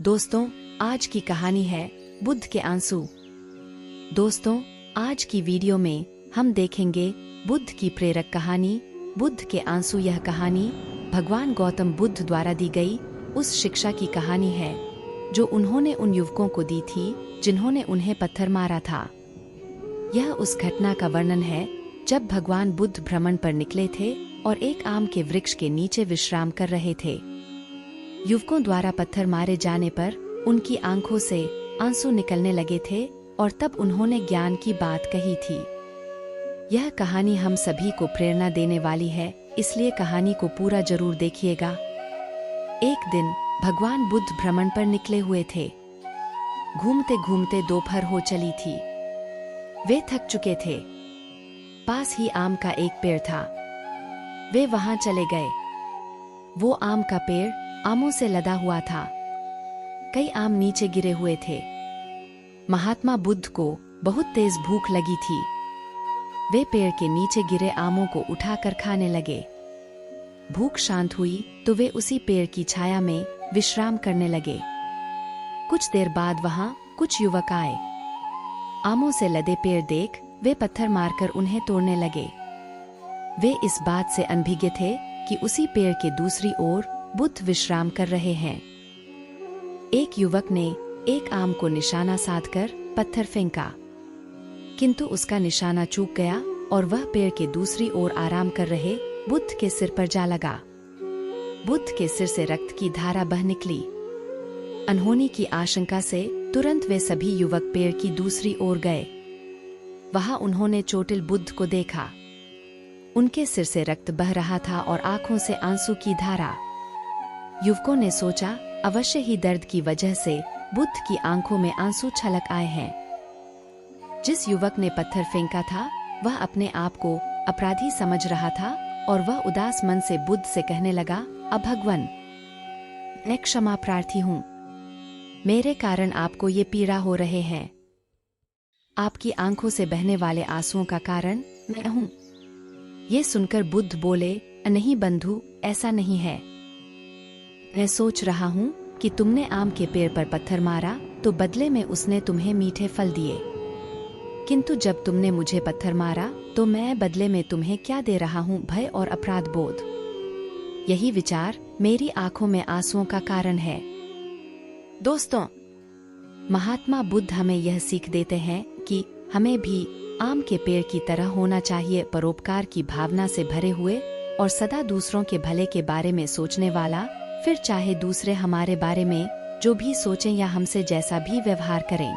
दोस्तों, आज की कहानी है बुद्ध के आंसू। दोस्तों, आज की वीडियो में हम देखेंगे बुद्ध की प्रेरक कहानी बुद्ध के आंसू। यह कहानी भगवान गौतम बुद्ध द्वारा दी गई उस शिक्षा की कहानी है जो उन्होंने उन युवकों को दी थी जिन्होंने उन्हें पत्थर मारा था। यह उस घटना का वर्णन है जब भगवान बुद्ध भ्रमण पर निकले थे और एक आम के वृक्ष के नीचे विश्राम कर रहे थे। युवकों द्वारा पत्थर मारे जाने पर उनकी आंखों से आंसू निकलने लगे थे और तब उन्होंने ज्ञान की बात कही थी। यह कहानी हम सभी को प्रेरणा देने वाली है, इसलिए कहानी को पूरा जरूर देखिएगा। एक दिन भगवान बुद्ध भ्रमण पर निकले हुए थे। घूमते घूमते दोपहर हो चली थी। वे थक चुके थे। पास ही आम का एक पेड़ था। वे वहां चले गए। वो आम का पेड़ आमों से लदा हुआ था। कई आम नीचे गिरे हुए थे। महात्मा बुद्ध को बहुत तेज भूख लगी थी। वे पेड़ के नीचे गिरे आमों को उठाकर खाने लगे। भूख शांत हुई तो वे उसी पेड़ की छाया में विश्राम करने लगे। कुछ देर बाद वहां कुछ युवक आए। आमों से लदे पेड़ देख वे पत्थर मारकर उन्हें तोड़ने लगे। वे इस बात से अनभिज्ञ थे कि उसी पेड़ के दूसरी ओर बुद्ध विश्राम कर रहे हैं। एक युवक ने एक आम को निशाना साधकर पत्थर फेंका, किंतु उसका निशाना चूक गया और वह पेड़ के दूसरी ओर आराम कर रहे बुद्ध के सिर पर जा लगा। बुद्ध के सिर से रक्त की धारा बह निकली। अनहोनी की आशंका से तुरंत वे सभी युवक पेड़ की दूसरी ओर गए। वहां उन्होंने चोटिल बुद्ध को देखा। उनके सिर से रक्त बह रहा था और आंखों से आंसू की धारा। युवकों ने सोचा, अवश्य ही दर्द की वजह से बुद्ध की आंखों में आंसू छलक आए हैं। जिस युवक ने पत्थर फेंका था वह अपने आप को अपराधी समझ रहा था और वह उदास मन से बुद्ध से कहने लगा, अब भगवान, मैं क्षमा प्रार्थी हूँ। मेरे कारण आपको ये पीड़ा हो रहे हैं। आपकी आंखों से बहने वाले आंसुओं का कारण मैं हूँ। ये सुनकर बुद्ध बोले, नहीं बंधु, ऐसा नहीं है। मैं सोच रहा हूँ कि तुमने आम के पेड़ पर पत्थर मारा तो बदले में उसने तुम्हें मीठे फल दिए, किंतु जब तुमने मुझे पत्थर मारा तो मैं बदले में तुम्हें क्या दे रहा हूँ? भय और अपराध बोध। यही विचार मेरी आंखों में आंसुओं का कारण है। दोस्तों, महात्मा बुद्ध हमें यह सीख देते हैं कि हमें भी आम के पेड़ की तरह होना चाहिए, परोपकार की भावना से भरे हुए और सदा दूसरों के भले के बारे में सोचने वाला। फिर चाहे दूसरे हमारे बारे में जो भी सोचें या हमसे जैसा भी व्यवहार करें,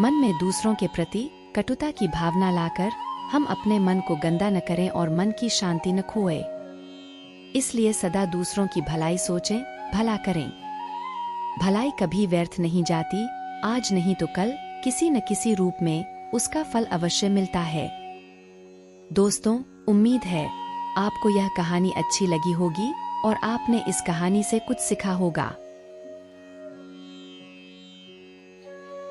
मन में दूसरों के प्रति कटुता की भावना लाकर हम अपने मन को गंदा न करें और मन की शांति न खोए। इसलिए सदा दूसरों की भलाई सोचें, भला करें। भलाई कभी व्यर्थ नहीं जाती। आज नहीं तो कल किसी न किसी रूप में उसका फल अवश्य मिलता है। दोस्तों, उम्मीद है आपको यह कहानी अच्छी लगी होगी और आपने इस कहानी से कुछ सीखा होगा।